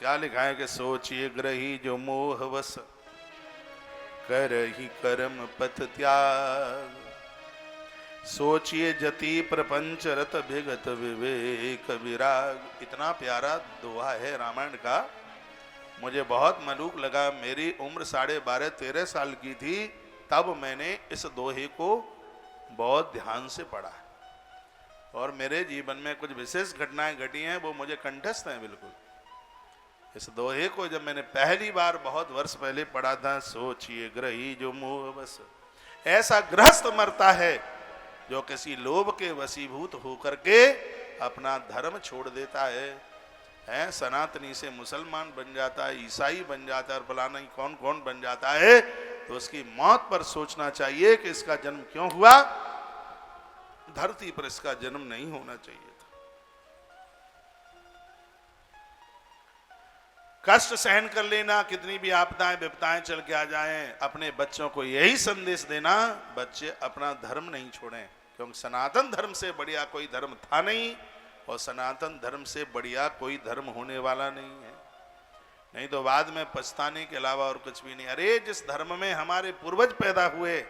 क्या लिखा है कि सोचिए ग्रही जो मोहवश करहि कर्म पथ त्याग। सोचिए जति प्रपंच रत विगत विवेक विराग। इतना प्यारा दोहा है रामायण का, मुझे बहुत मलूक लगा। मेरी उम्र 12.5-13 साल की थी तब मैंने इस दोहे को बहुत ध्यान से पढ़ा, और मेरे जीवन में कुछ विशेष घटनाएं घटी हैं, वो मुझे कंठस्थ हैं बिल्कुल। इस दोहे को जब मैंने पहली बार बहुत वर्ष पहले पढ़ा था, सोचिए ग्रही जो मोह बस, ऐसा गृहस्थ मरता है जो किसी लोभ के वशीभूत होकर के अपना धर्म छोड़ देता है, सनातनी से मुसलमान बन जाता है, ईसाई बन जाता है, और फलाना ही कौन कौन बन जाता है। तो उसकी मौत पर सोचना चाहिए कि इसका जन्म क्यों हुआ, धरती पर इसका जन्म नहीं होना चाहिए था। कष्ट सहन कर लेना, कितनी भी आपदाएं विपदाएं चल के आ जाएं, अपने बच्चों को यही संदेश देना, बच्चे अपना धर्म नहीं छोड़ें, क्योंकि सनातन धर्म से बढ़िया कोई धर्म था नहीं, और सनातन धर्म से बढ़िया कोई धर्म होने वाला नहीं है। नहीं तो बाद में पछताने के अलावा और कुछ भी नहीं। अरे जिस धर्म में हमारे पूर्वज पैदा हुए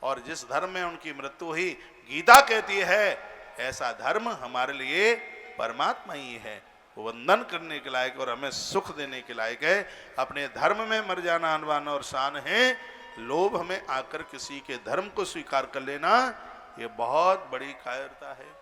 और जिस धर्म में उनकी मृत्यु हुई, गीता कहती है ऐसा धर्म हमारे लिए परमात्मा ही है, वो वंदन करने के लायक और हमें सुख देने के लायक है। अपने धर्म में मर जाना अनवान और शान है। लोभ में आकर किसी के धर्म को स्वीकार कर लेना, ये बहुत बड़ी कायरता है।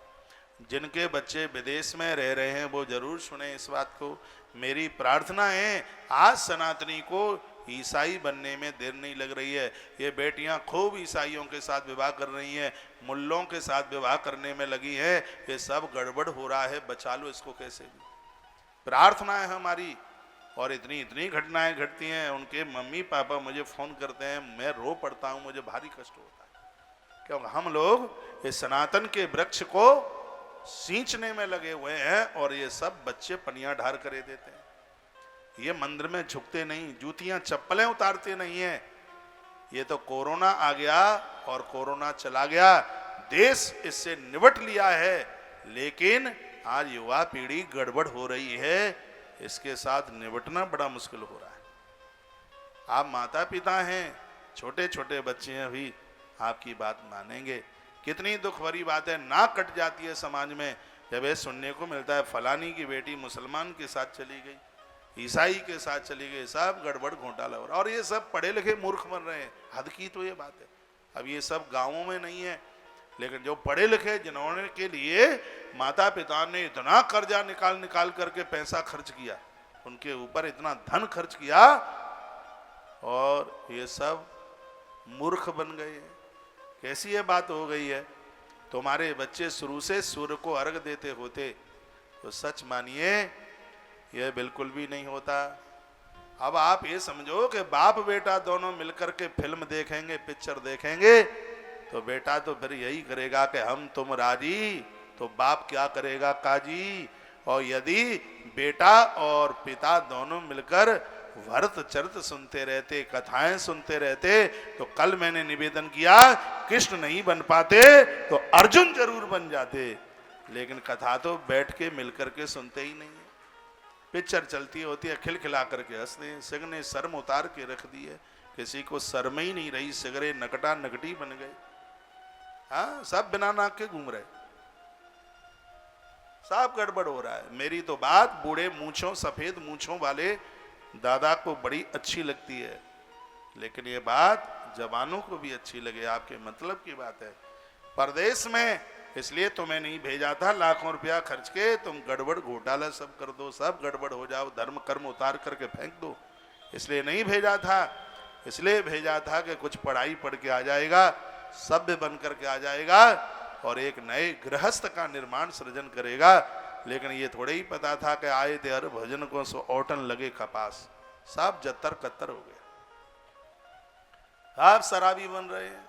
जिनके बच्चे विदेश में रह रहे हैं वो जरूर सुने इस बात को। मेरी प्रार्थना है आज सनातनी को ईसाई बनने में देर नहीं लग रही है। ये बेटियां खूब ईसाइयों के साथ विवाह कर रही हैं, मुल्लों के साथ विवाह करने में लगी है। ये सब गड़बड़ हो रहा है, बचा लो इसको कैसे भी। प्रार्थना है हमारी। और इतनी इतनी घटनाएं घटती हैं, उनके मम्मी पापा मुझे फोन करते हैं, मैं रो पड़ता हूं, मुझे भारी कष्ट होता है, क्योंकि हम लोग इस सनातन के वृक्ष को सींचने में लगे हुए हैं और ये सब बच्चे पनिया ढार करे देते हैं। ये मंदिर में झुकते नहीं, जूतियां चप्पलें उतारते नहीं है। ये तो कोरोना आ गया और कोरोना चला गया, देश इससे निपट लिया है, लेकिन आज युवा पीढ़ी गड़बड़ हो रही है, इसके साथ निपटना बड़ा मुश्किल हो रहा है। आप माता पिता हैं, छोटे छोटे बच्चे हैं, अभी आपकी बात मानेंगे। कितनी दुख भरी बात है, नाक कट जाती है समाज में जब ये सुनने को मिलता है फलानी की बेटी मुसलमान के साथ चली गई, ईसाई के साथ चली गई, सब गड़बड़ घोटाला हो रहा है। और ये सब पढ़े लिखे मूर्ख बन रहे हैं, हद की तो ये बात है। अब ये सब गांवों में नहीं है, लेकिन जो पढ़े लिखे जिन्होंने के लिए माता पिता ने इतना कर्जा निकाल निकाल करके पैसा खर्च किया, उनके ऊपर इतना धन खर्च किया, और ये सब मूर्ख बन गए हैं। कैसी ये बात हो गई है। तुम्हारे बच्चे शुरू से सूर्य को अर्घ देते होते तो सच मानिए यह बिल्कुल भी नहीं होता। अब आप ये समझो कि बाप बेटा दोनों मिलकर के फिल्म देखेंगे, पिक्चर देखेंगे, तो बेटा तो फिर यही करेगा कि हम तुम राजी, तो बाप क्या करेगा काजी। और यदि बेटा और पिता दोनों मिलकर भरत चरित सुनते रहते, कथाएं सुनते रहते, तो कल मैंने निवेदन किया कृष्ण नहीं बन पाते तो अर्जुन जरूर बन जाते, लेकिन कथा तो बैठ के मिलकर के सुनते ही नहीं है। पिक्चर चलती होती है, खिलखिला करके हंसते हैं। सिंह ने शर्म उतार के रख दी है, किसी को शर्म ही नहीं रही, सिगरे नकटा नकटी बन गए। हाँ, सब बिना नाक के घूम रहे, सब गड़बड़ हो रहा है। मेरी तो बात बूढ़े मूंछों, सफेद मूंछों वाले दादा को बड़ी अच्छी लगती है, लेकिन ये बात जवानों को भी अच्छी लगे, आपके मतलब की बात है। परदेश में इसलिए तुम्हें नहीं भेजा था, लाखों रुपया खर्च के तुम गड़बड़ घोटाला सब कर दो, सब गड़बड़ हो जाओ, धर्म कर्म उतार करके फेंक दो, इसलिए नहीं भेजा था। इसलिए भेजा था कि कुछ पढ़ाई पढ़ के आ जाएगा, सभ्य बन करके आ जाएगा और एक नए गृहस्थ का निर्माण सृजन करेगा। लेकिन ये थोड़े ही पता था कि आए थे हर भजन को सो औटन लगे कपास, सब जत्तर कत्तर हो गए, आप शराबी बन रहे हैं,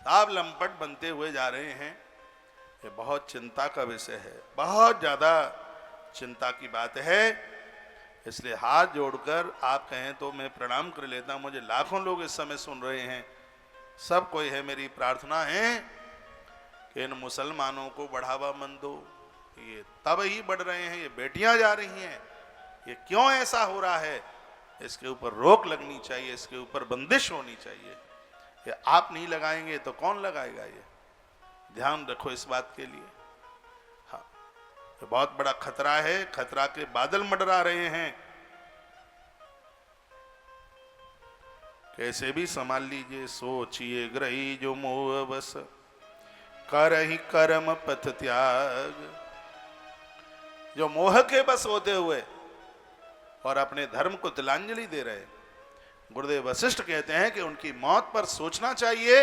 आप लंपट बनते हुए जा रहे हैं। ये बहुत चिंता का विषय है, बहुत ज्यादा चिंता की बात है। इसलिए हाथ जोड़कर आप कहें तो मैं प्रणाम कर लेता हूं। मुझे लाखों लोग इस समय सुन रहे हैं, सब कोई है, मेरी प्रार्थना है कि इन मुसलमानों को बढ़ावा मत दो। ये तब ही बढ़ रहे हैं, ये बेटियां जा रही हैं, ये क्यों ऐसा हो रहा है, इसके ऊपर रोक लगनी चाहिए, इसके ऊपर बंदिश होनी चाहिए। ये आप नहीं लगाएंगे तो कौन लगाएगा? ये ध्यान रखो इस बात के लिए। हाँ, ये बहुत बड़ा खतरा है, खतरा के बादल मंडरा रहे हैं। कैसे भी संभाल लीजिए। सोचिए ग्रही जो मोह बस, करहि कर्म पथ त्याग। जो मोह के बस होते हुए और अपने धर्म को तिलांजलि दे रहे, गुरुदेव वशिष्ठ कहते हैं कि उनकी मौत पर सोचना चाहिए,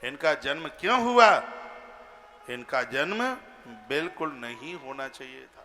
इनका जन्म क्यों हुआ? इनका जन्म बिल्कुल नहीं होना चाहिए था।